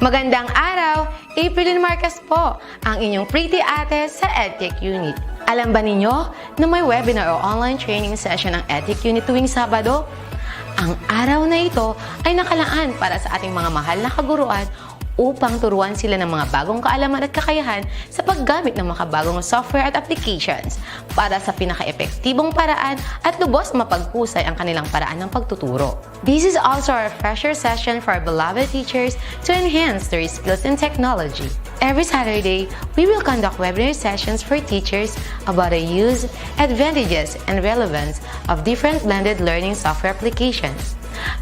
Magandang araw! April Marcas po, ang inyong pretty ate sa Edtech Unit. Alam ba ninyo na may webinar o online training session ng Edtech Unit tuwing Sabado? Ang araw na ito ay nakalaan para sa ating mga mahal na kaguruan upang turuan sila ng mga bagong kaalaman at kakayahan sa paggamit ng makabagong software at applications para sa pinaka-epektibong paraan at lubos mapaghusay ang kanilang paraan ng pagtuturo. This is also our refresher session for our beloved teachers to enhance their skills in technology. Every Saturday, we will conduct webinar sessions for teachers about the use, advantages, and relevance of different blended learning software applications.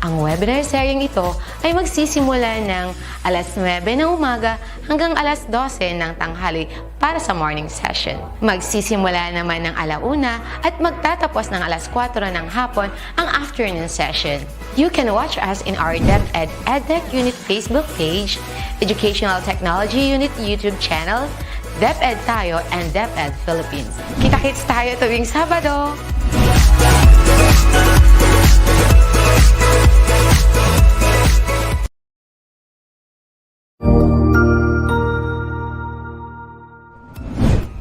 Ang webinar seryeng ito ay magsisimula ng alas 9 ng umaga hanggang alas 12 ng tanghali para sa morning session. Magsisimula naman ng alauna at magtatapos ng alas 4 ng hapon ang afternoon session. You can watch us in our DepEd Edtech Unit Facebook page, Educational Technology Unit YouTube channel, DepEd Tayo, and DepEd Philippines. Kita-kits tayo tuwing Sabado!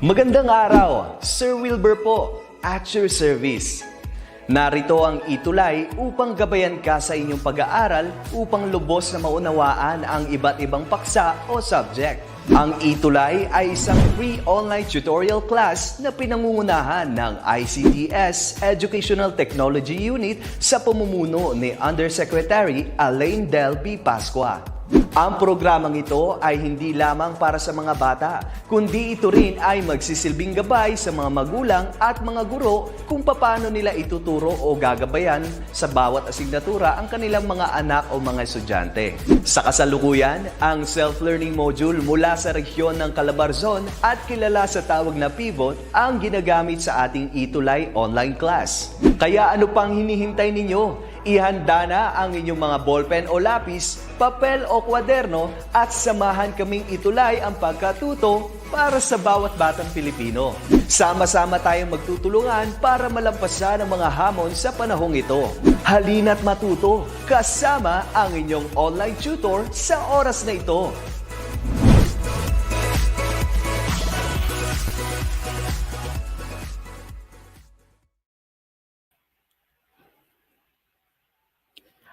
Magandang araw! Sir Wilbur po, at your service. Narito ang ETUlay upang gabayan ka sa inyong pag-aaral upang lubos na maunawaan ang iba't ibang paksa o subject. Ang ETUlay ay isang free online tutorial class na pinangungunahan ng DepEd Educational Technology Unit sa pamumuno ni Undersecretary Elaine Del P. Pascua. Ang programang ito ay hindi lamang para sa mga bata, kundi ito rin ay magsisilbing gabay sa mga magulang at mga guro kung paano nila ituturo o gagabayan sa bawat asignatura ang kanilang mga anak o mga estudyante. Sa kasalukuyan, ang self-learning module mula sa rehiyon ng Calabarzon at kilala sa tawag na pivot ang ginagamit sa ating ETUlay online class. Kaya ano pang hinihintay ninyo? Ihanda na ang inyong mga ballpen o lapis, papel o kwaderno at samahan kaming itulay ang pagkatuto para sa bawat batang Pilipino. Sama-sama tayong magtutulungan para malampasan ang mga hamon sa panahong ito. Halina't matuto kasama ang inyong online tutor sa oras na ito.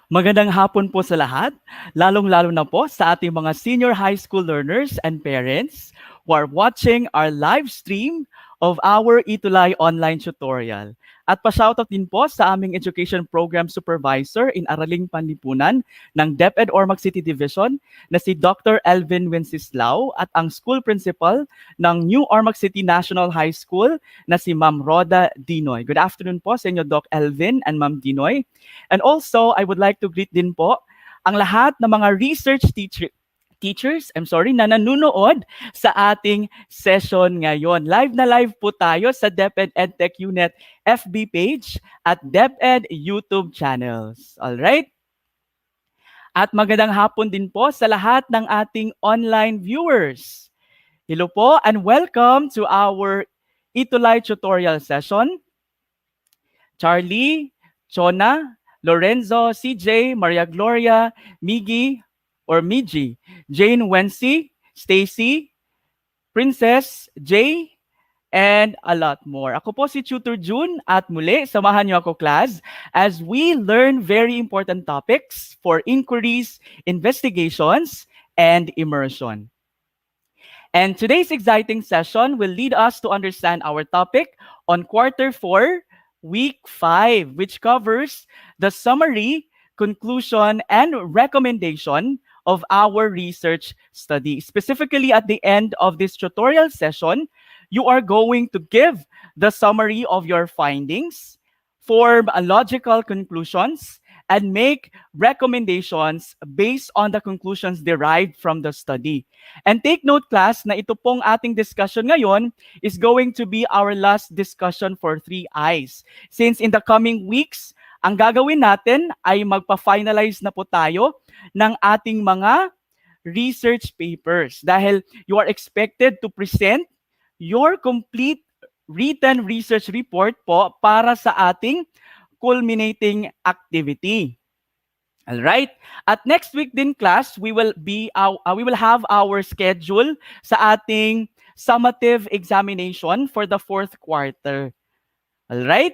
Magandang hapon po sa lahat, lalong-lalo na po sa ating mga senior high school learners and parents who are watching our live stream of our ETUlay online tutorial. At pa-shoutout din po sa aming Education Program Supervisor in Araling Panlipunan ng DepEd Ormoc City Division na si Dr. Elvin Wenceslao at ang School Principal ng New Ormoc City National High School na si Ma'am Roda Dinoy. Good afternoon po sa inyo, Doc Elvin and Ma'am Dinoy. And also, I would like to greet din po ang lahat ng mga research teachers, na nanonood sa ating session ngayon. Live na live po tayo sa DepEd Edtech Unit FB page at DepEd YouTube channels. Alright? At magandang hapon din po sa lahat ng ating online viewers. Hello po and welcome to our ETUlay tutorial session. Charlie, Chona, Lorenzo, CJ, Maria Gloria, Miggy, Jane Wency, Stacy, Princess, Jay, and a lot more. Ako po si Tutor June at muli, samahan niyo ako class as we learn very important topics for inquiries, investigations, and immersion. And today's exciting session will lead us to understand our topic on Quarter 4, Week 5, which covers the summary, conclusion, and recommendation of our research study. Specifically, at the end of this tutorial session, you are going to give the summary of your findings, form logical conclusions, and make recommendations based on the conclusions derived from the study. And take note, class, na ito pong ating discussion ngayon is going to be our last discussion for 3 Eyes. Since in the coming weeks, ang gagawin natin ay magpa-finalize na po tayo ng ating mga research papers dahil you are expected to present your complete written research report po para sa ating culminating activity. All right? At next week din class, we will have our schedule sa ating summative examination for the fourth quarter. All right?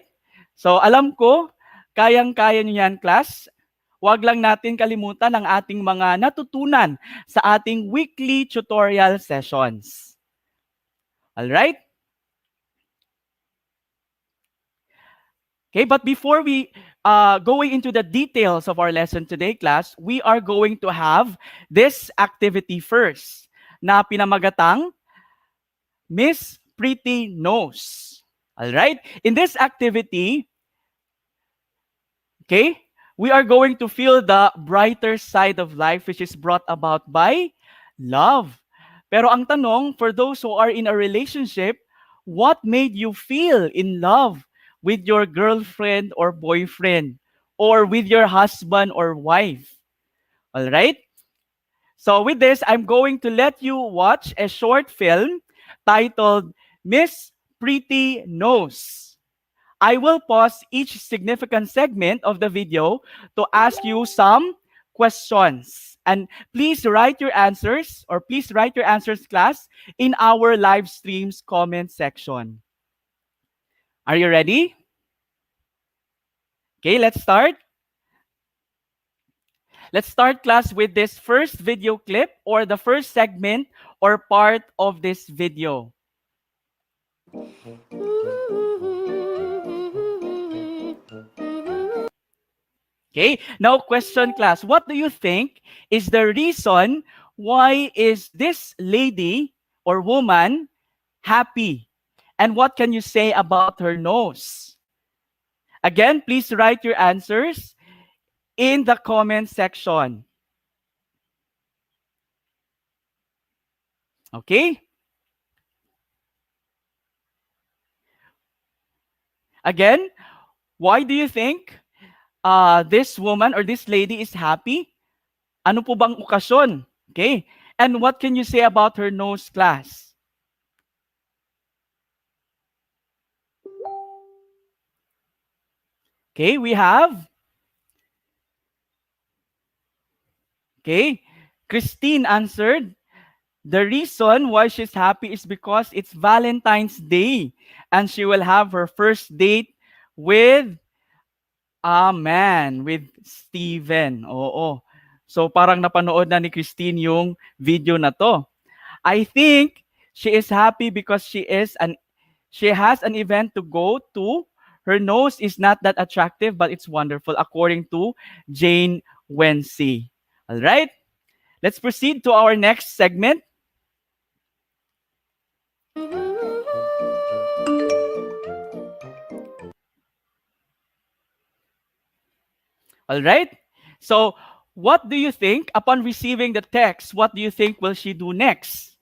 So alam ko, kayang-kaya niyo yan class. Huwag lang natin kalimutan ang ating mga natutunan sa ating weekly tutorial sessions. All right? Okay, but before we going into the details of our lesson today, class, we are going to have this activity first na pinamagatang Miss Pretty Nose. All right? In this activity, okay, we are going to feel the brighter side of life which is brought about by love. Pero ang tanong, for those who are in a relationship, what made you feel in love with your girlfriend or boyfriend or with your husband or wife? All right? So with this, I'm going to let you watch a short film titled Miss Pretty Nose. I will pause each significant segment of the video to ask you some questions. And please write your answers, or please write your answers, class, in our live stream's comment section. Are you ready? Okay, let's start. Let's start, class, with this first video clip or the first segment or part of this video. Okay, now question, class. What do you think is the reason why is this lady or woman happy? And what can you say about her nose? Again, please write your answers in the comment section. Okay? Again, why do you think this woman or this lady is happy? Ano po bang okasyon? Okay? And what can you say about her nose, class? Okay, we have. Okay, Christine answered. The reason why she's happy is because it's Valentine's Day and she will have her first date with a man, with Steven. Oo. So parang napanood na ni Christine yung video na to. I think she is happy because she has an event to go to. Her nose is not that attractive, but it's wonderful, according to Jane Wency. All right, let's proceed to our next segment. All right. So, what do you think upon receiving the text? What do you think will she do next?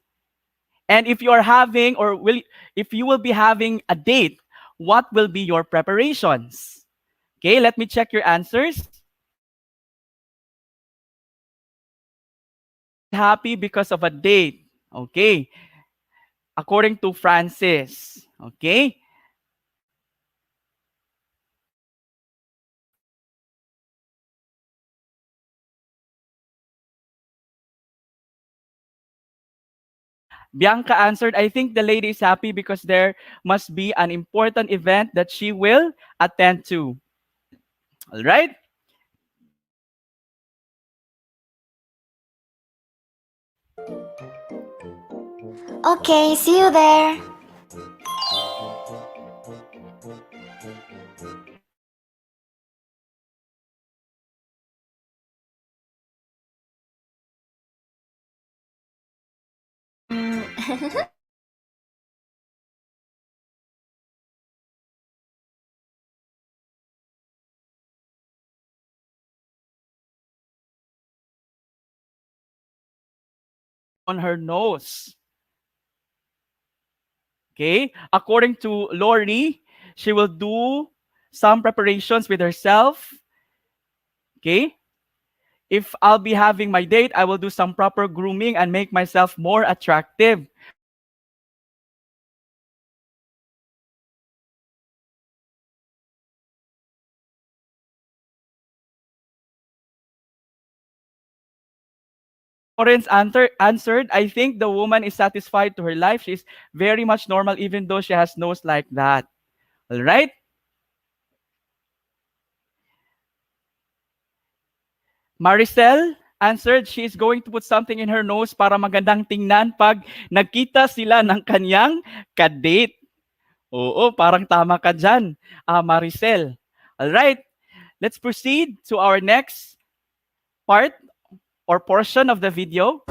And if you are having if you will be having a date, what will be your preparations? Okay, let me check your answers. Happy because of a date. Okay. According to Francis. Okay. Bianca answered, I think the lady is happy because there must be an important event that she will attend to. All right? Okay, see you there. On her nose. Okay? According to Lori, she will do some preparations with herself. Okay? If I'll be having my date, I will do some proper grooming and make myself more attractive. Lawrence answered, I think the woman is satisfied to her life. She's very much normal even though she has nose like that. All right? Maricel answered, she is going to put something in her nose para magandang tingnan pag nagkita sila ng kanyang kadate. Oo, parang tama ka dyan, Maricel. All right, let's proceed to our next part or portion of the video.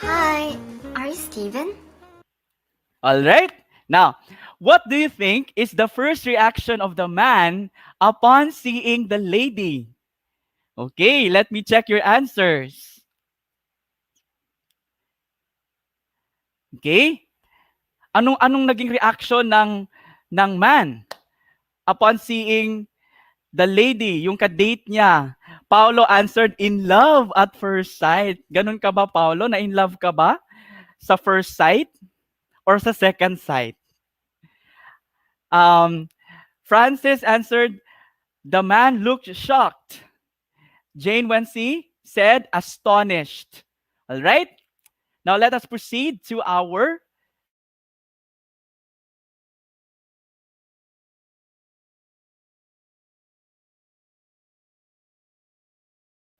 Hi, are you Steven? All right, now, what do you think is the first reaction of the man upon seeing the lady? Okay, let me check your answers. Okay? Anong naging reaction ng man upon seeing the lady, yung ka-date niya? Paolo answered, in love at first sight. Ganun ka ba, Paolo? Na in love ka ba sa first sight or sa second sight? Francis answered, the man looked shocked. Jane Wency said, astonished. All right? Now let us proceed to our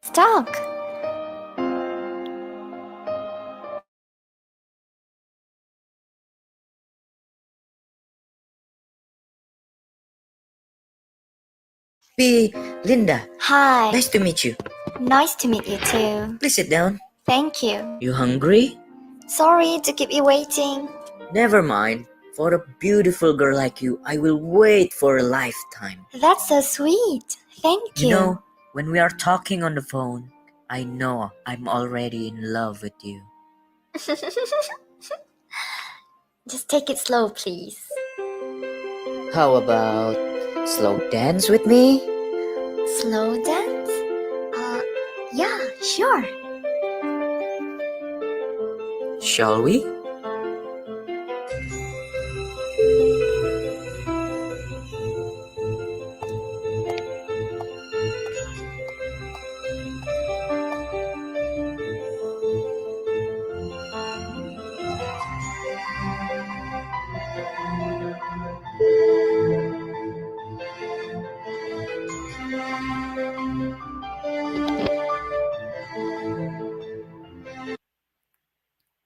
Talk. Linda, Hi. nice to meet you. Nice to meet you too. Please sit down. Thank you. You hungry? Sorry to keep you waiting. Never mind. For a beautiful girl like you, I will wait for a lifetime. That's so sweet. Thank you. You know, when we are talking on the phone, I know I'm already in love with you. Just take it slow, please. How about slow dance with me? Slow dance? Yeah, sure. Shall we?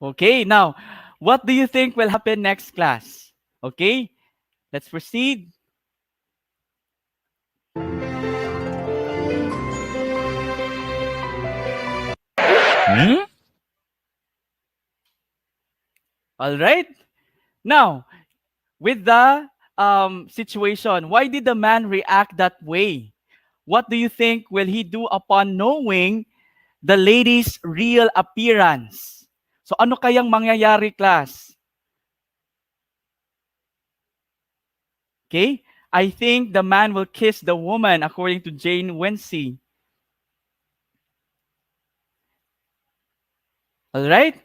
Okay, now, what do you think will happen next class? Okay, let's proceed. All right. Now, with the situation, why did the man react that way? What do you think will he do upon knowing the lady's real appearance? So ano kayang mangyayari, class? Okay? I think the man will kiss the woman according to Jane Wency. All right?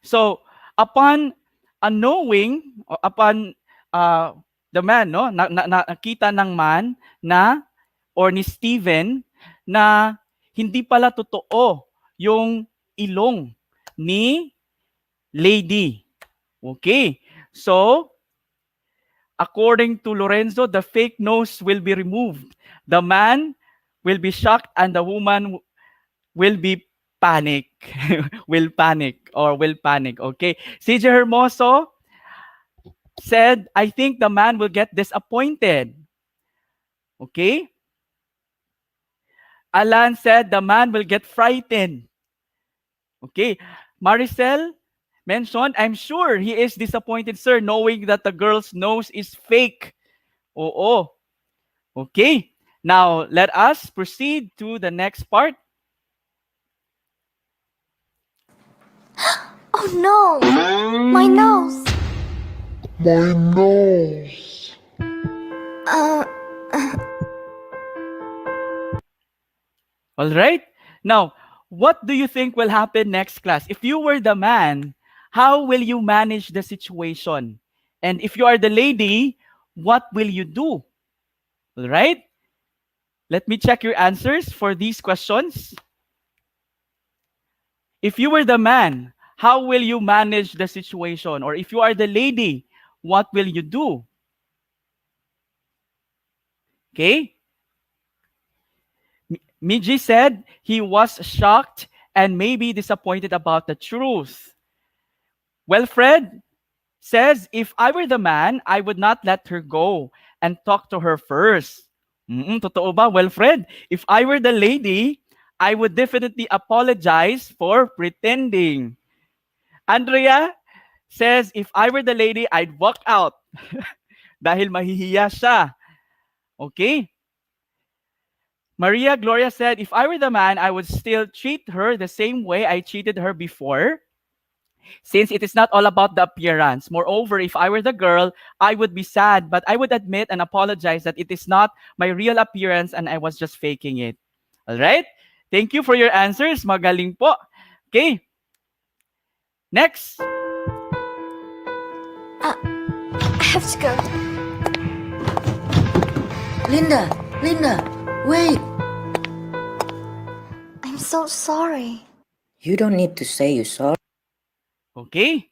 So, upon knowing, upon the man, no, nakita ng man na, or ni Steven, na hindi pala totoo yung ilong ni lady. Okay. So, according to Lorenzo, the fake nose will be removed. The man will be shocked and the woman will be panic. will panic. Okay. CJ Hermoso said, I think the man will get disappointed. Okay. Alan said the man will get frightened. Okay. Maricel mentioned, I'm sure he is disappointed, sir, knowing that the girl's nose is fake. Oo. Okay. Now, let us proceed to the next part. Oh no! My nose! My nose. All right. Now, what do you think will happen next class? If you were the man, how will you manage the situation? And if you are the lady, what will you do? All right? Let me check your answers for these questions. If you were the man, how will you manage the situation? Or if you are the lady, what will you do? Okay? Miji said he was shocked and maybe disappointed about the truth. Well, Fred says, if I were the man, I would not let her go and talk to her first. Totoo ba? Well, Fred, if I were the lady, I would definitely apologize for pretending. Andrea says, if I were the lady, I'd walk out dahil mahihiya siya. Okay? Maria Gloria said, if I were the man, I would still treat her the same way I treated her before, since it is not all about the appearance. Moreover, if I were the girl, I would be sad, but I would admit and apologize that it is not my real appearance and I was just faking it. All right? Thank you for your answers. Magaling po. Okay. Next. I have to go. Linda, wait. I'm so sorry. You don't need to say you're sorry. Okay.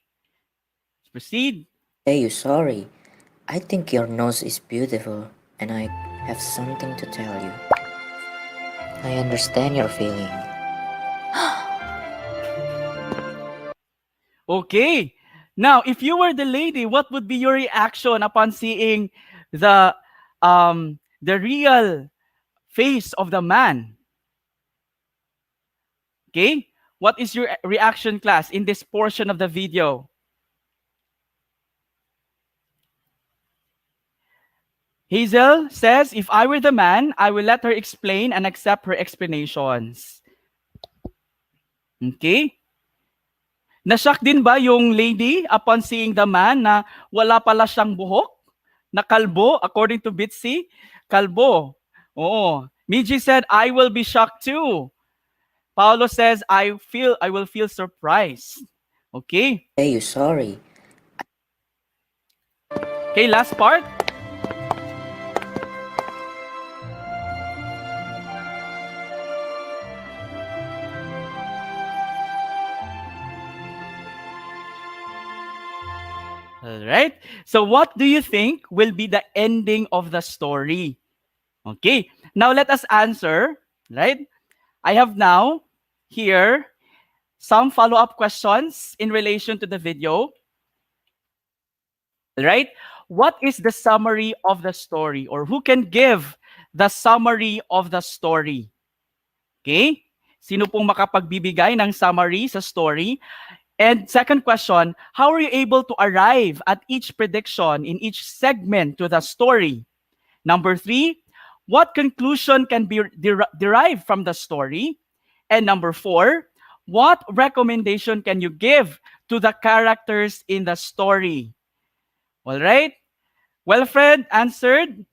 Let's proceed. Say you're sorry. I think your nose is beautiful, and I have something to tell you. I understand your feeling. Okay. Now, if you were the lady, what would be your reaction upon seeing the real face of the man? Okay? What is your reaction, class, in this portion of the video? Hazel says, if I were the man, I will let her explain and accept her explanations. Okay? Nashock din ba yung lady upon seeing the man na wala pala siyang buhok? Na kalbo, according to Bitsy? Kalbo. Oo. Miji said, I will be shocked too. Paolo says, I will feel surprised. Okay? Say you're sorry. Okay, last part. All right. So what do you think will be the ending of the story? Okay. Now let us answer, right? I have now here some follow-up questions in relation to the video. Right? What is the summary of the story, or who can give the summary of the story? Okay? Sino pong makapagbibigay ng summary sa story? And second question, how are you able to arrive at each prediction in each segment to the story? Number 3, what conclusion can be derived from the story? And number 4, what recommendation can you give to the characters in the story? All right. Well, Fred answered.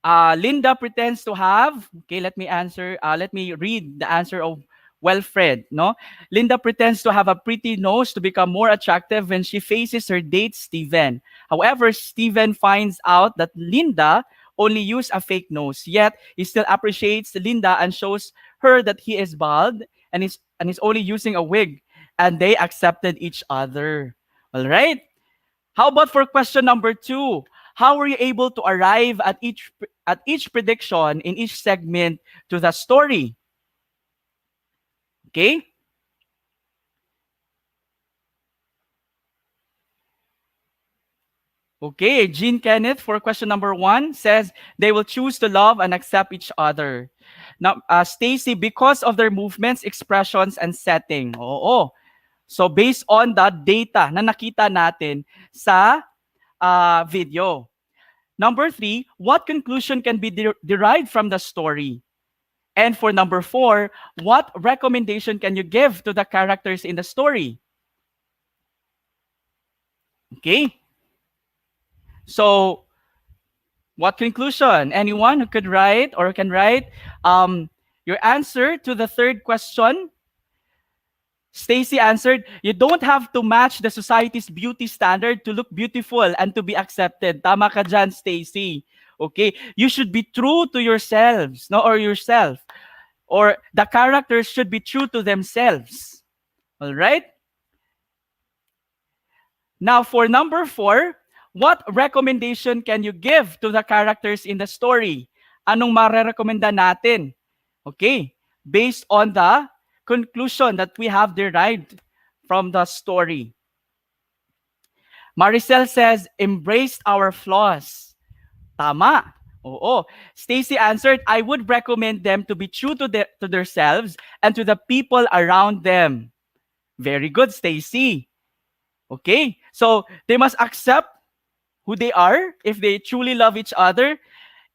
Linda pretends to have. Okay, let me answer. Let me read the answer of Wilfred. No, Linda pretends to have a pretty nose to become more attractive when she faces her date Steven. However, Steven finds out that Linda only used a fake nose. Yet he still appreciates Linda and shows her that he is bald and is only using a wig. And they accepted each other. All right. How about for question number 2? How were you able to arrive at each prediction in each segment to the story? Okay? Okay, Jean Kenneth for question number 1 says they will choose to love and accept each other. Now, Stacy, because of their movements, expressions, and setting. Oo. So based on the data na nakita natin sa video. Number 3, what conclusion can be derived from the story? And for number 4, what recommendation can you give to the characters in the story? Okay. So, what conclusion? Anyone who could write or can write your answer to the third question? Stacy answered, you don't have to match the society's beauty standard to look beautiful and to be accepted. Tama ka dyan, Stacy. Okay, you should be true to yourselves, no, or yourself, or the characters should be true to themselves. All right? Now, for number 4, what recommendation can you give to the characters in the story? Anong marerekomenda natin? Okay, based on the conclusion that we have derived from the story. Maricel says, embrace our flaws. Tama. Oo. Stacy answered, I would recommend them to be true to themselves and to the people around them. Very good, Stacy. Okay, so they must accept who they are if they truly love each other,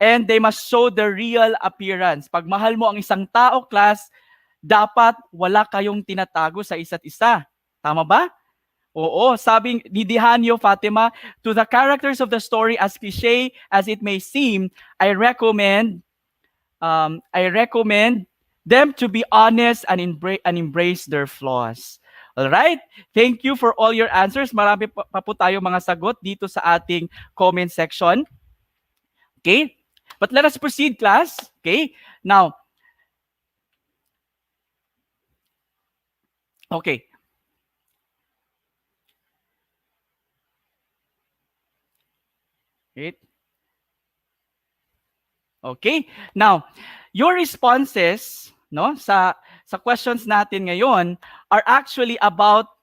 and they must show the real appearance. Pag mahal mo ang isang tao, class, dapat wala kayong tinatago sa isa't isa. Tama ba? Oo, sabing ni Dihanyo Fatima, to the characters of the story, as cliche as it may seem, I recommend them to be honest and embrace their flaws. All right? Thank you for all your answers. Marami pa po tayo mga sagot dito sa ating comment section. Okay? But let us proceed, class. Okay? Now, okay. Wait. Okay? Now, your responses, no, sa questions natin ngayon are actually about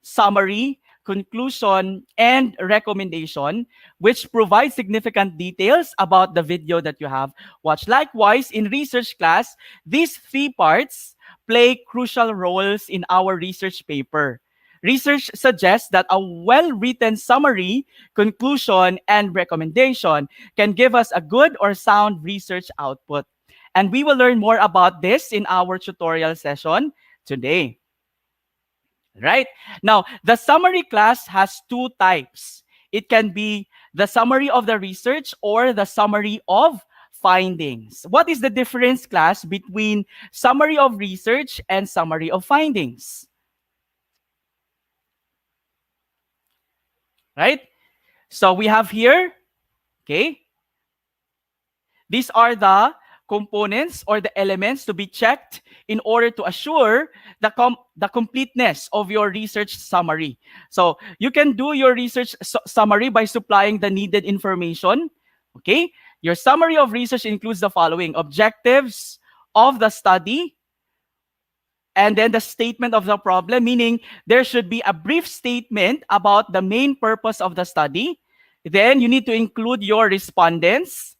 summary, conclusion, and recommendation, which provide significant details about the video that you have watched. Likewise, in research class, these 3 parts play crucial roles in our research paper. Research suggests that a well-written summary, conclusion, and recommendation can give us a good or sound research output. And we will learn more about this in our tutorial session today. Right? Now, the summary class has 2 types. It can be the summary of the research or the summary of findings. What is the difference, class, between summary of research and summary of findings? Right? So we have here, okay, these are the components or the elements to be checked in order to assure the completeness of your research summary. So you can do your research summary by supplying the needed information. Okay, your summary of research includes the following: objectives of the study, and then the statement of the problem, meaning there should be a brief statement about the main purpose of the study. Then you need to include your respondents,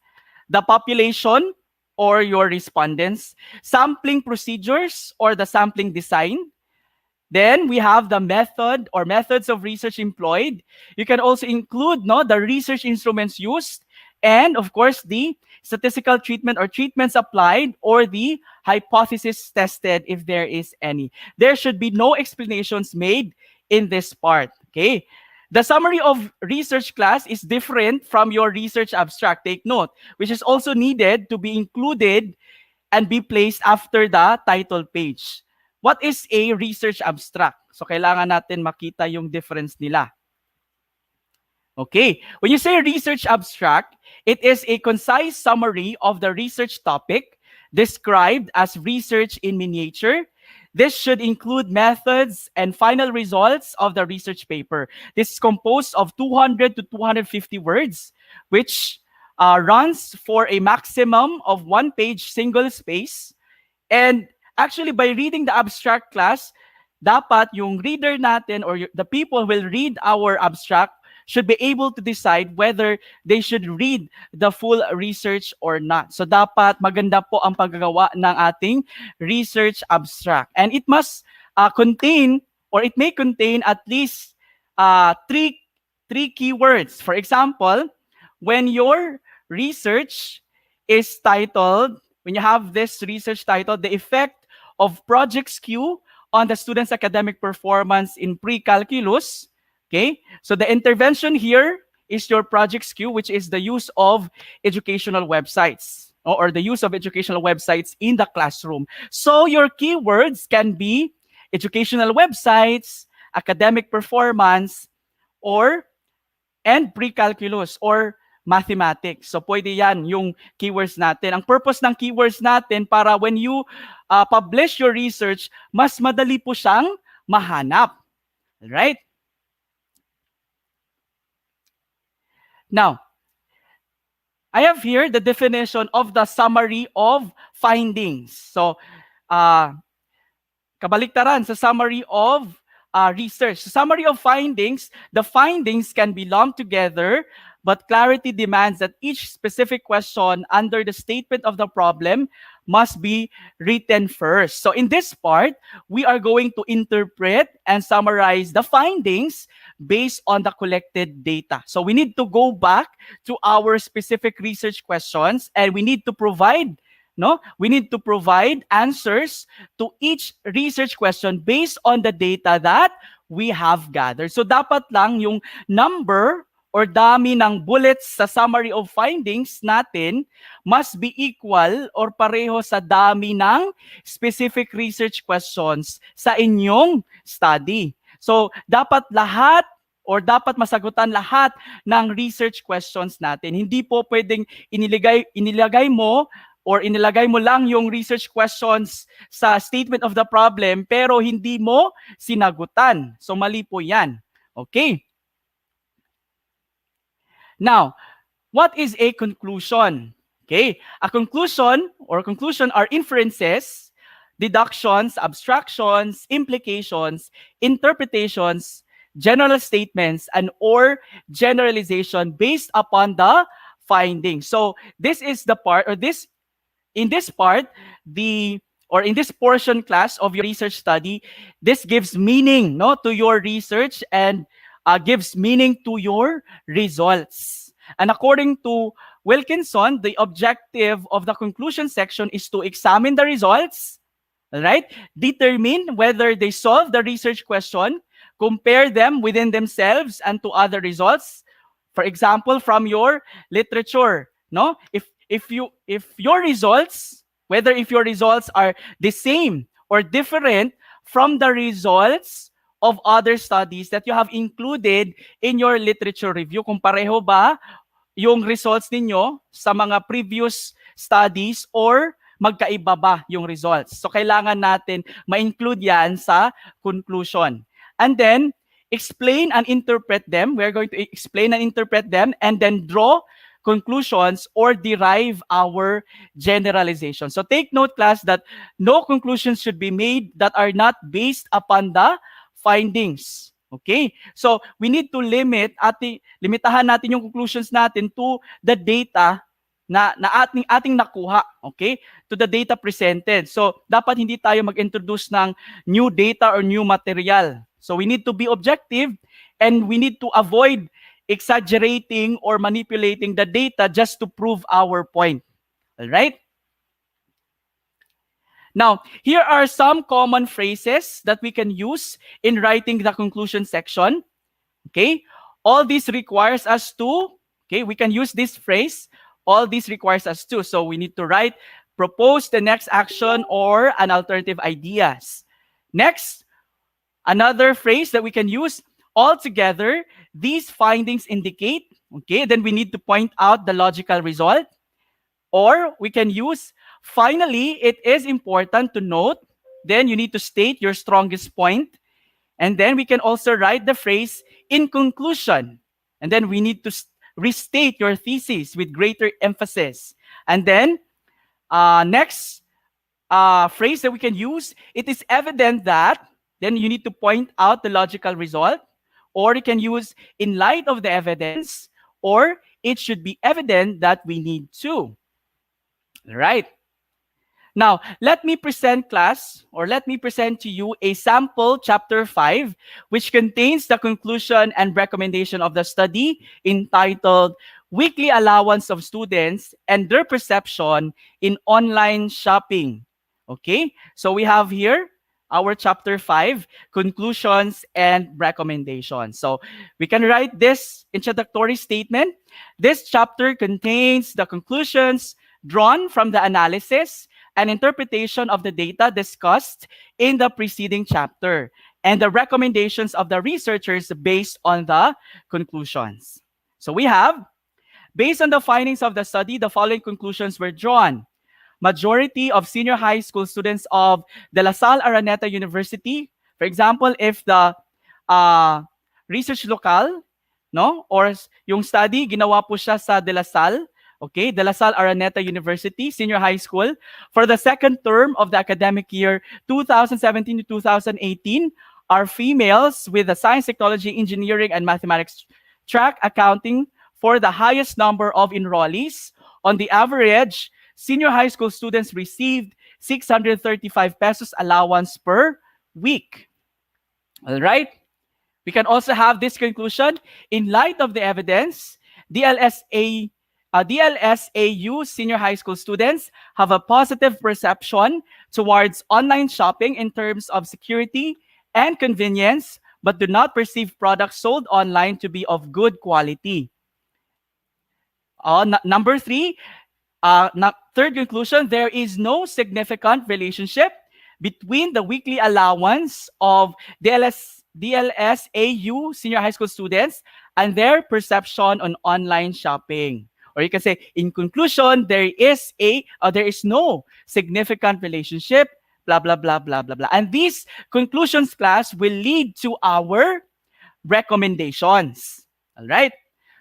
the population or your respondents, sampling procedures or the sampling design. Then we have the method or methods of research employed. You can also include the research instruments used, and of course the statistical treatment or treatments applied, or the hypothesis tested if there is any. There should be no explanations made in this part. Okay. The summary of research, class, is different from your research abstract. Take note, which is also needed to be included and be placed after the title page. What is a research abstract? So kailangan natin makita yung difference nila. Okay, when you say research abstract, it is a concise summary of the research topic described as research in miniature. This should include methods and final results of the research paper. This is composed of 200 to 250 words, which runs for a maximum of 1 page single space. And actually, by reading the abstract, class, dapat yung reader natin or the people who will read our abstract should be able to decide whether they should read the full research or not. So dapat maganda po ang paggagawa ng ating research abstract. And it must contain, or it may contain, at least three keywords. For example, when your research is titled, when you have this research titled, The Effect of Project Skew on the Student's Academic Performance in Pre-Calculus, okay, so the intervention here is your project skew, which is the use of educational websites or the use of educational websites in the classroom. So your keywords can be educational websites, academic performance, and pre-calculus, or mathematics. So pwede yan yung keywords natin. Ang purpose ng keywords natin para when you publish your research, mas madali po siyang mahanap. Right? Now, I have here the definition of the summary of findings. So, kabaliktaran sa summary of research. Sa summary of findings, the findings can be lumped together, but clarity demands that each specific question under the statement of the problem must be written first. So in this part, we are going to interpret and summarize the findings based on the collected data. So we need to go back to our specific research questions and we need to provide answers to each research question based on the data that we have gathered. So dapat lang yung number or dami ng bullets sa summary of findings natin must be equal or pareho sa dami ng specific research questions sa inyong study. So dapat lahat or dapat masagutan lahat ng research questions natin. Hindi po pwedeng inilagay mo lang yung research questions sa statement of the problem pero hindi mo sinagutan. So mali po yan. Okay? Now, what is a conclusion? Okay, a conclusion are inferences, deductions, abstractions, implications, interpretations, general statements, and or generalization based upon the findings. So this is the part, or in this portion class of your research study, this gives meaning to your research and gives meaning to your results. And according to Wilkinson, the objective of the conclusion section is to examine the results, right? Determine whether they solve the research question, compare them within themselves and to other results. For example, from your literature, if your results are the same or different from the results of other studies that you have included in your literature review, kung pareho ba yung results ninyo sa mga previous studies or magkaiba ba yung results. So kailangan natin ma-include yan sa conclusion. And then, explain and interpret them. We're going to explain and interpret them and then draw conclusions or derive our generalization. So take note, class, that no conclusions should be made that are not based upon the findings. Okay? So we need to limitahan natin yung conclusions natin to the data na ating nakuha, okay? To the data presented. So dapat hindi tayo mag-introduce ng new data or new material. So we need to be objective and we need to avoid exaggerating or manipulating the data just to prove our point. All right? Now, here are some common phrases that we can use in writing the conclusion section. Okay? All this requires us to, we can use this phrase. All this requires us to. So we need to write, propose the next action or an alternative ideas. Next, another phrase that we can use, altogether, these findings indicate, then we need to point out the logical result. Or we can use, finally, it is important to note, then you need to state your strongest point. And then we can also write the phrase, in conclusion. And then we need to restate your thesis with greater emphasis. And then, next phrase that we can use, it is evident that, then you need to point out the logical result. Or you can use, in light of the evidence, or it should be evident that we need to. Right. Now, let me present to you a sample chapter 5, which contains the conclusion and recommendation of the study entitled Weekly Allowance of Students and Their Perception in Online Shopping. Okay, so we have here our chapter 5, conclusions and recommendations. So we can write this introductory statement. This chapter contains the conclusions drawn from the analysis and interpretation of the data discussed in the preceding chapter and the recommendations of the researchers based on the conclusions. So we have, Based on the findings of the study, the following conclusions were drawn. Majority of senior high school students of De La Salle Araneta University, for example, if the research local, no, or yung study ginawa po siya sa De La Salle, okay, De La Salle Araneta University Senior High School, for the second term of the academic year 2017 to 2018, are females with the science, technology, engineering, and mathematics track, accounting for the highest number of enrollees. On the average, senior high school students received 635 pesos allowance per week. All right? We can also have this conclusion. In light of the evidence, DLSAU senior high school students have a positive perception towards online shopping in terms of security and convenience, but do not perceive products sold online to be of good quality. Number three, third conclusion, there is no significant relationship between the weekly allowance of DLSAU senior high school students and their perception on online shopping. Or you can say, in conclusion, there is no significant relationship, blah, blah, blah, blah, blah, blah. And these conclusions, class, will lead to our recommendations. All right?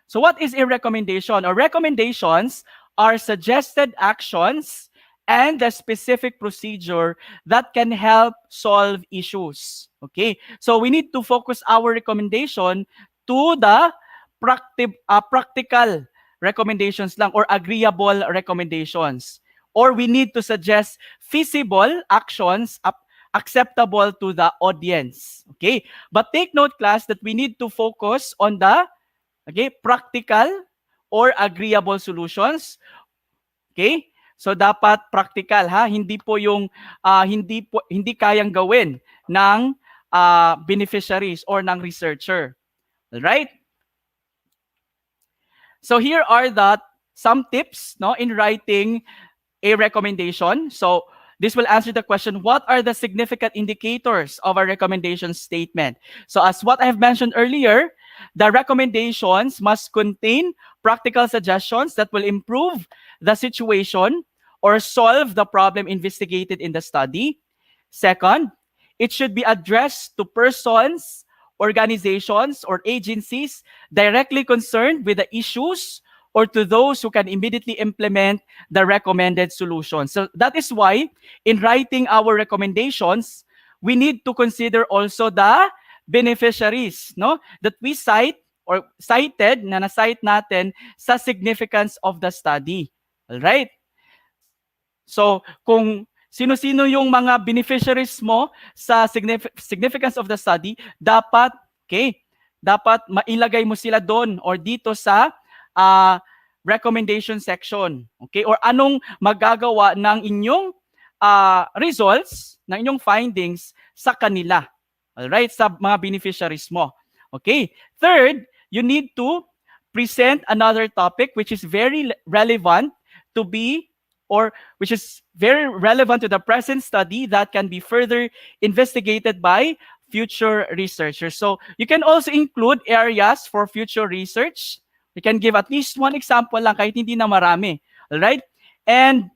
So what is a recommendation? Or recommendations are suggested actions and the specific procedure that can help solve issues. Okay? So we need to focus our recommendation to the practical recommendations lang or agreeable recommendations. Or we need to suggest feasible actions acceptable to the audience. Okay? But take note, class, that we need to focus on the practical or agreeable solutions. Okay? So dapat practical, ha, hindi po yung hindi kayang gawin ng beneficiaries or ng researcher. All right? So here are some tips, no, in writing a recommendation. So this will answer the question, what are the significant indicators of a recommendation statement? So as what I have mentioned earlier, the recommendations must contain practical suggestions that will improve the situation or solve the problem investigated in the study. Second, it should be addressed to persons, organizations, or agencies directly concerned with the issues or to those who can immediately implement the recommended solution. So that is why in writing our recommendations, we need to consider also the beneficiaries, no, that we cite or cited na na-cite natin sa significance of the study. All right? So kung sino-sino yung mga beneficiaries mo sa significance of the study, dapat mailagay mo sila doon or dito sa recommendation section. Okay? Or anong magagawa ng inyong results, ng inyong findings sa kanila. Alright? Sa mga beneficiaries mo. Okay? Third, you need to present another topic which is very relevant to the present study that can be further investigated by future researchers. So you can also include areas for future research. You can give at least one example lang kahit hindi na marami. All right? And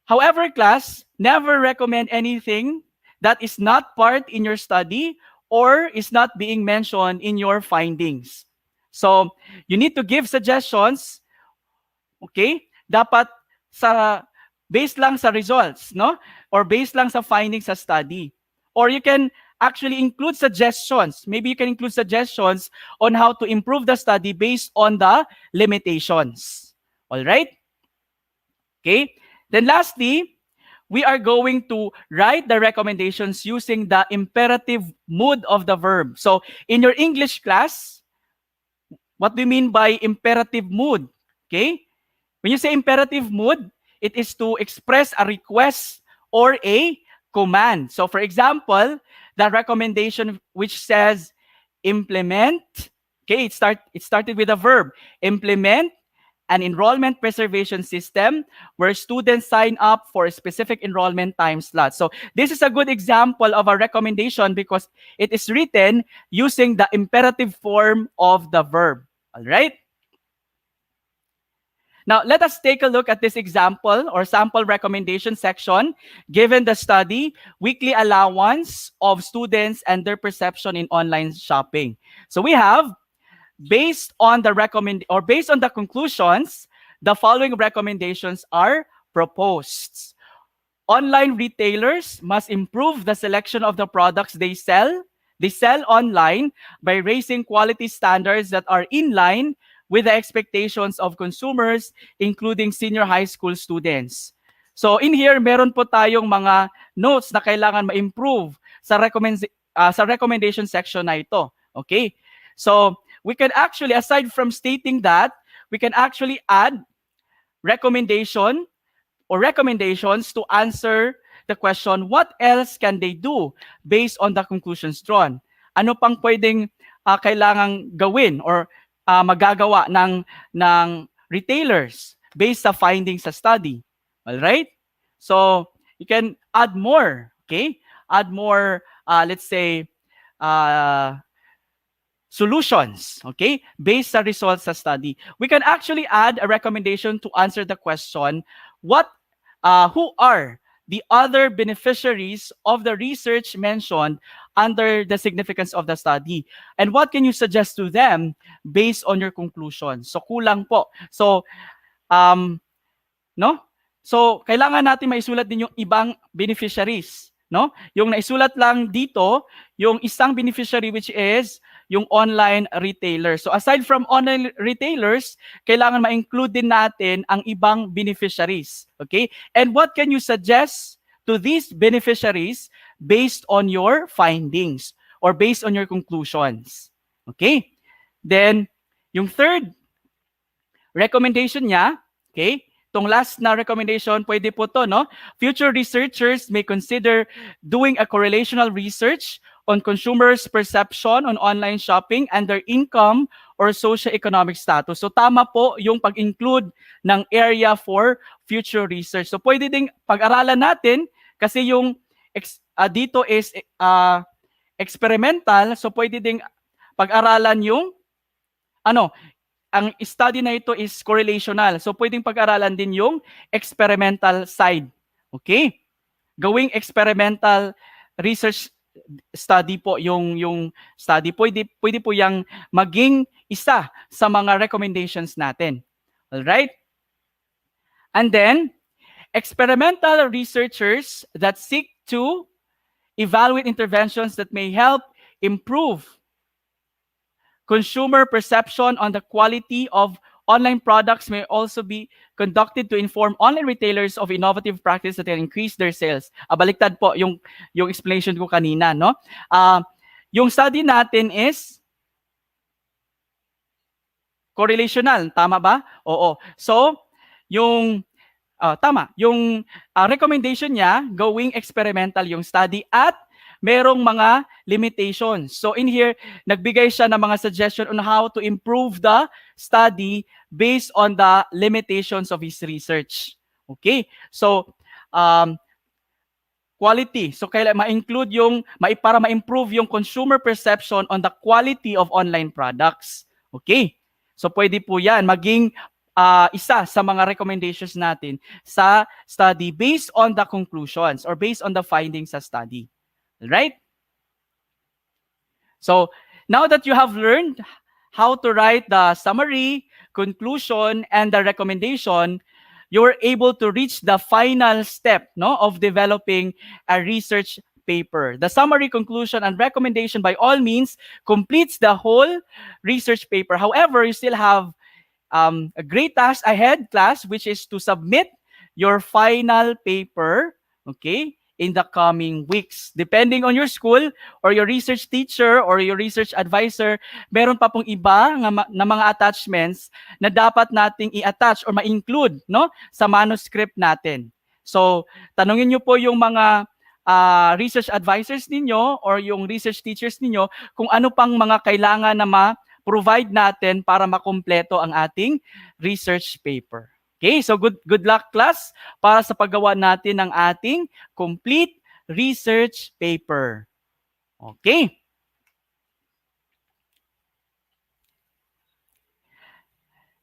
however, class, never recommend anything that is not part in your study or is not being mentioned in your findings. So you need to give suggestions, okay? Dapat based lang sa results, no? Or based lang sa findings sa study. Or you can actually include suggestions. Maybe you can include suggestions on how to improve the study based on the limitations. All right? Okay? Then lastly, we are going to write the recommendations using the imperative mood of the verb. So in your English class, what do you mean by imperative mood? Okay? When you say imperative mood, it is to express a request or a command. So for example, the recommendation which says implement, okay, it started with a verb. Implement an enrollment preservation system where students sign up for a specific enrollment time slot. So this is a good example of a recommendation because it is written using the imperative form of the verb. All right? Now, let us take a look at this example or sample recommendation section given the study, weekly allowance of students and their perception in online shopping. So we have, based on the conclusions, the following recommendations are proposed. Online retailers must improve the selection of the products they sell. They sell online by raising quality standards that are in line with the expectations of consumers, including senior high school students. So in here, meron po tayong mga notes na kailangan ma-improve sa recommendation section na ito. Okay? So we can actually, aside from stating that, we can actually add recommendation or recommendations to answer the question, what else can they do based on the conclusions drawn? Ano pang pwedeng kailangang gawin or magagawa ng retailers based sa findings sa study? All right? So, you can add more, okay? Add more, let's say, solutions, okay, based sa results sa study. We can actually add a recommendation to answer the question, who are the other beneficiaries of the research mentioned under the significance of the study? And what can you suggest to them based on your conclusion? So, kulang po. So, no? So, kailangan natin maisulat din yung ibang beneficiaries, no? Yung naisulat lang dito, yung isang beneficiary which is yung online retailer. So, aside from online retailers, kailangan ma-include din natin ang ibang beneficiaries. Okay? And what can you suggest to these beneficiaries based on your findings or based on your conclusions? Okay? Then, yung third recommendation niya, okay? Itong last na recommendation, pwede po to, no? Future researchers may consider doing a correlational research on consumers' perception on online shopping and their income or socio-economic status. So tama po yung pag-include ng area for future research. So pwede ding pag-aralan natin kasi yung dito is experimental, so pwede ding pag-aralan yung ang study na ito is correlational. So, pwedeng pag-aralan din yung experimental side. Okay? Gawing experimental research study po yung study. Pwede po yung maging isa sa mga recommendations natin. Alright? And then, experimental researchers that seek to evaluate interventions that may help improve consumer perception on the quality of online products may also be conducted to inform online retailers of innovative practices that can increase their sales. Baliktad po yung explanation ko kanina, no? Yung study natin is correlational, tama ba? Oo. So, yung tama, yung recommendation niya, going experimental yung study at merong mga limitations. So in here, nagbigay siya ng mga suggestion on how to improve the study based on the limitations of his research. Okay? So, quality. So kailangan ma-include para ma-improve yung consumer perception on the quality of online products. Okay? So pwede po yan maging isa sa mga recommendations natin sa study based on the conclusions or based on the findings sa study. Right? So, now that you have learned how to write the summary, conclusion, and the recommendation, you're able to reach the final step, no, of developing a research paper. The summary, conclusion, and recommendation by all means completes the whole research paper. However, you still have a great task ahead, class, which is to submit your final paper, okay, in the coming weeks. Depending on your school or your research teacher or your research advisor, meron pa pong iba na mga attachments na dapat nating i-attach or ma-include, no, sa manuscript natin. So, tanungin niyo po yung mga research advisors ninyo or yung research teachers ninyo kung ano pang mga kailangan na ma-provide natin para makumpleto ang ating research paper. Okay, so good luck, class, para sa paggawa natin ng ating complete research paper. Okay.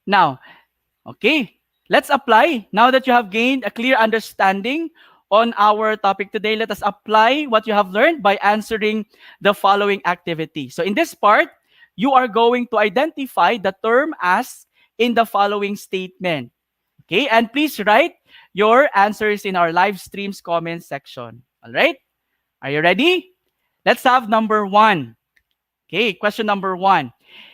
Now, okay, Let's apply. Now that you have gained a clear understanding on our topic today, let us apply what you have learned by answering the following activity. So in this part, you are going to identify the term asked in the following statement. Okay, and please write your answers in our live streams comment section. All right, are you ready? Let's have number 1. Okay, question number 1.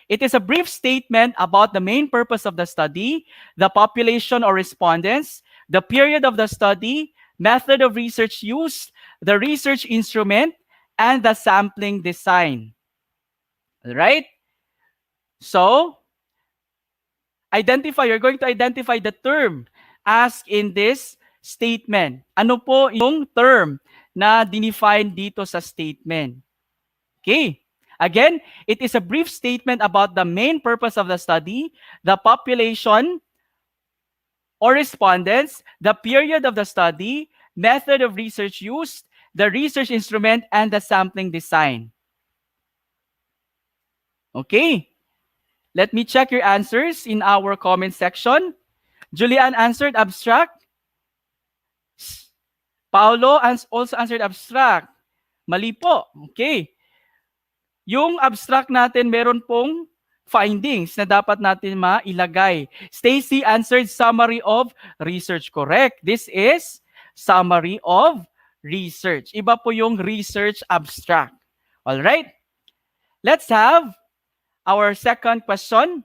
It is a brief statement about the main purpose of the study, the population or respondents, the period of the study, method of research used, the research instrument, and the sampling design. All right? So, you're going to identify the term asked in this statement. Ano po yung term na dinefine dito sa statement? Okay. Again, it is a brief statement about the main purpose of the study, the population or respondents, the period of the study, method of research used, the research instrument, and the sampling design. Okay. Let me check your answers in our comment section. Julian answered abstract. Paolo also answered abstract. Mali po. Okay. Yung abstract natin, meron pong findings na dapat natin mailagay. Stacy answered summary of research. Correct. This is summary of research. Iba po yung research abstract. All right. Let's have our second question.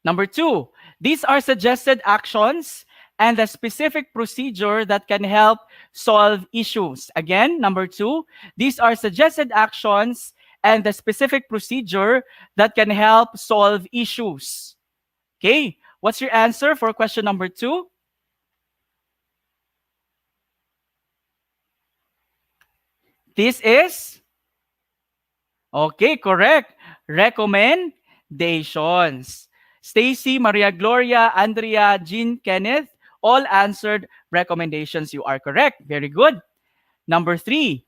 Number 2. These are suggested actions and the specific procedure that can help solve issues. Again, number 2, these are suggested actions and the specific procedure that can help solve issues. Okay, what's your answer for question number 2? This is, okay, correct, recommendations. Stacy, Maria Gloria, Andrea, Jean, Kenneth, all answered recommendations. You are correct. Very good. Number 3.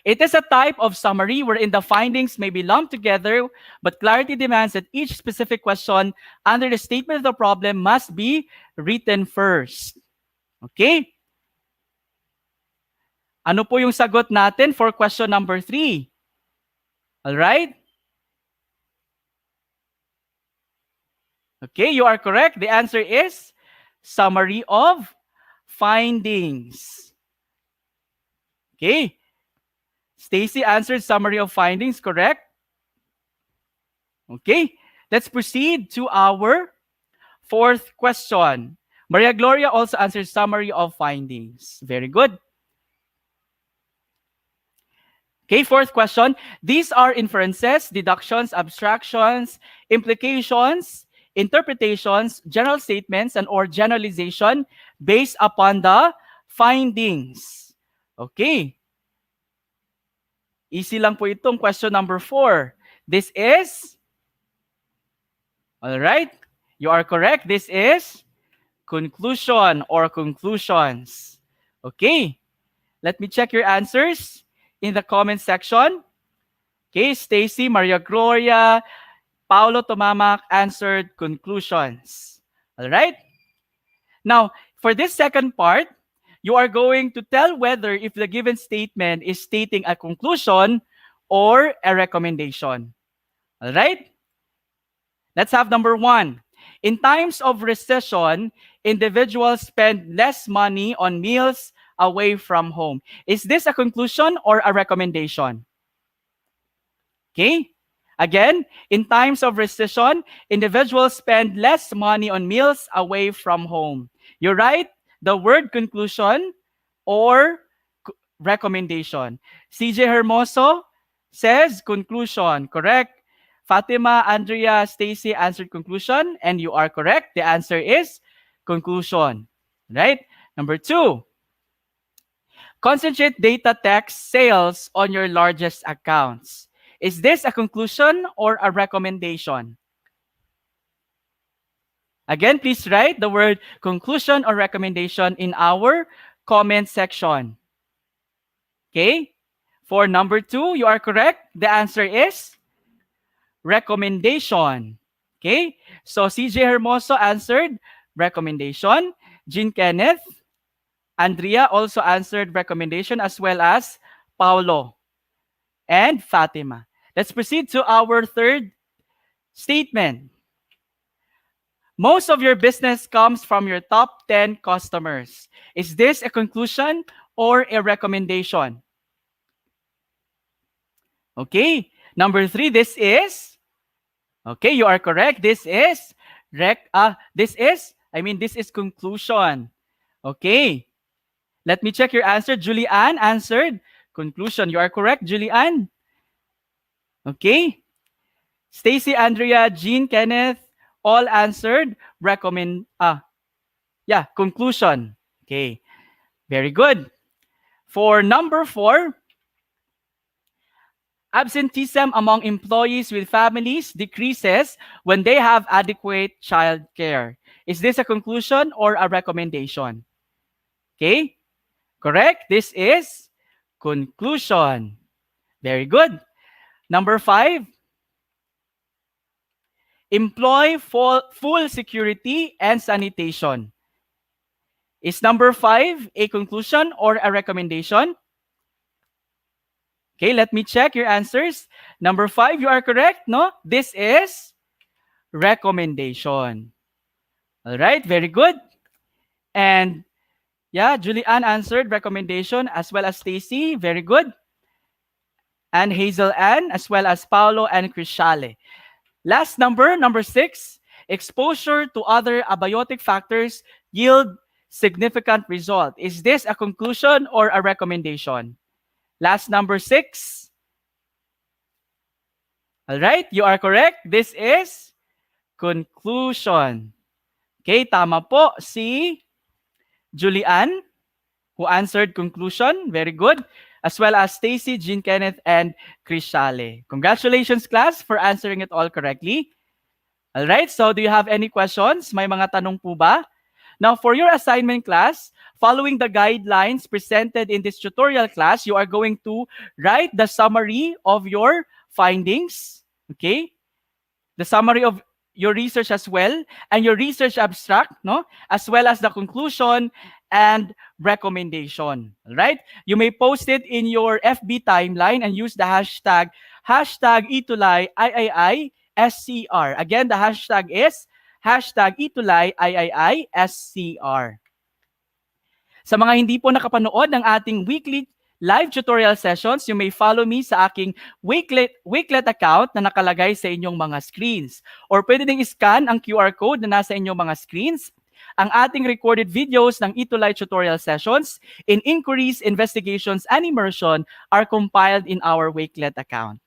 It is a type of summary wherein the findings may be lumped together, but clarity demands that each specific question under the statement of the problem must be written first. Okay? Ano po yung sagot natin for question number 3? All right? Okay, you are correct. The answer is summary of findings. Okay. Stacy answered summary of findings, correct? Okay. Let's proceed to our fourth question. Maria Gloria also answered summary of findings. Very good. Okay, fourth question. These are inferences, deductions, abstractions, implications, interpretations, general statements, and or generalization based upon the findings. Okay. Easy lang po itong question number 4. This is, all right, you are correct. This is conclusion or conclusions. Okay. Let me check your answers in the comment section. Okay, Stacy, Maria Gloria, Paulo Tomamak answered conclusions. All right? Now, for this second part, you are going to tell whether if the given statement is stating a conclusion or a recommendation. All right? Let's have number 1. In times of recession, individuals spend less money on meals away from home. Is this a conclusion or a recommendation? Okay? Again, in times of recession, individuals spend less money on meals away from home. You write the word conclusion or recommendation. CJ Hermoso says conclusion, correct? Fatima, Andrea, Stacy answered conclusion, and you are correct. The answer is conclusion, right? Number 2, concentrate data text sales on your largest accounts. Is this a conclusion or a recommendation? Again, please write the word conclusion or recommendation in our comment section. Okay? For number 2, you are correct. The answer is recommendation. Okay? So CJ Hermoso answered recommendation. Jean Kenneth, Andrea also answered recommendation, as well as Paulo and Fatima. Let's proceed to our third statement. Most of your business comes from your top 10 customers. Is this a conclusion or a recommendation? Okay. Number 3, this is. Okay, you are correct. This is this is conclusion. Okay. Let me check your answer. Julianne answered conclusion. You are correct, Julianne. Okay. Stacy, Andrea, Jean, Kenneth, all answered conclusion. Okay. Very good. For number 4, absenteeism among employees with families decreases when they have adequate child care. Is this a conclusion or a recommendation? Okay. Correct. This is conclusion. Very good. Number 5, employ full security and sanitation. Is number 5 a conclusion or a recommendation? Okay, let me check your answers. Number 5, you are correct, no? This is recommendation. All right, very good. And yeah, Julianne answered recommendation, as well as Stacy. Very good. And Hazel Ann, as well as Paolo and Crishale. Last number 6, exposure to other abiotic factors yield significant result. Is this a conclusion or a recommendation? Last number 6. All right, you are correct. This is conclusion. Okay, tama po si Julianne, who answered conclusion. Very good. As well as Stacy, Jean Kenneth, and Crishale. Congratulations, class, for answering it all correctly. All right, so do you have any questions? May mga tanong po ba? Now, for your assignment class, following the guidelines presented in this tutorial class, you are going to write the summary of your findings, okay? The summary of your research as well, and your research abstract, no? As well as the conclusion and recommendation, all right? You may post it in your FB timeline and use the hashtag ETUlay IIISCR. Again, the hashtag is hashtag ETUlay IIISCR. Sa mga hindi po nakapanood ng ating weekly live tutorial sessions, you may follow me sa aking Weeklet account na nakalagay sa inyong mga screens. Or pwede ding scan ang QR code na nasa inyong mga screens. Ang ating recorded videos ng ETUlay tutorial sessions in inquiries, investigations, and immersion are compiled in our Weeklet account.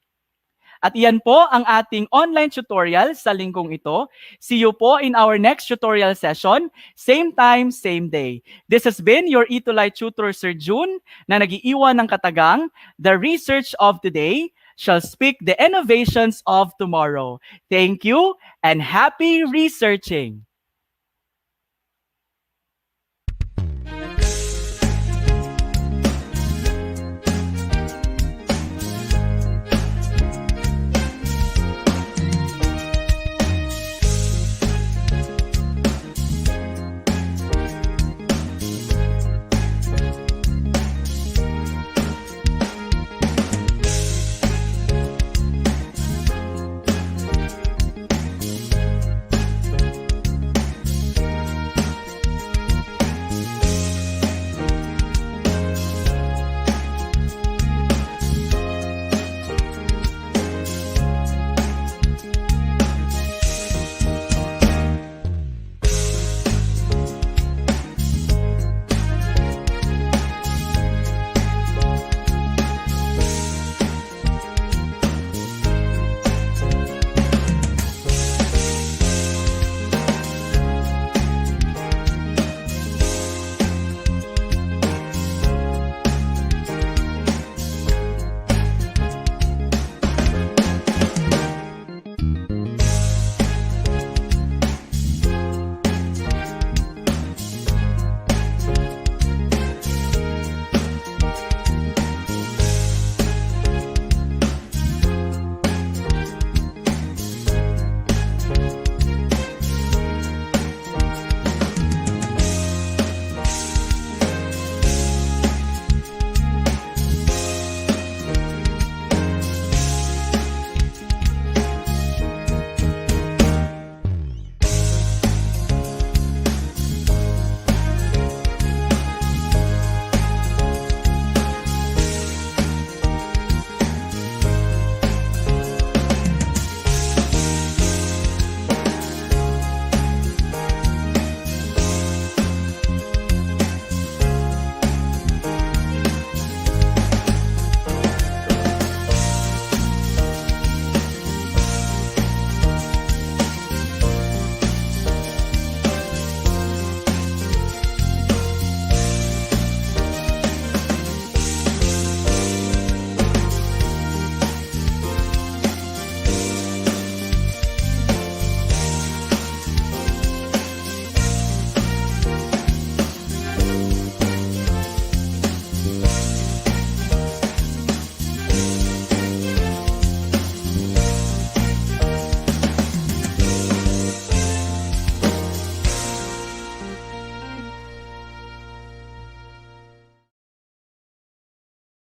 At iyan po ang ating online tutorial sa linggong ito. See you po in our next tutorial session, same time, same day. This has been your ETUlay tutor, Sir June, na nag-iiwan ng katagang, the research of today shall speak the innovations of tomorrow. Thank you and happy researching!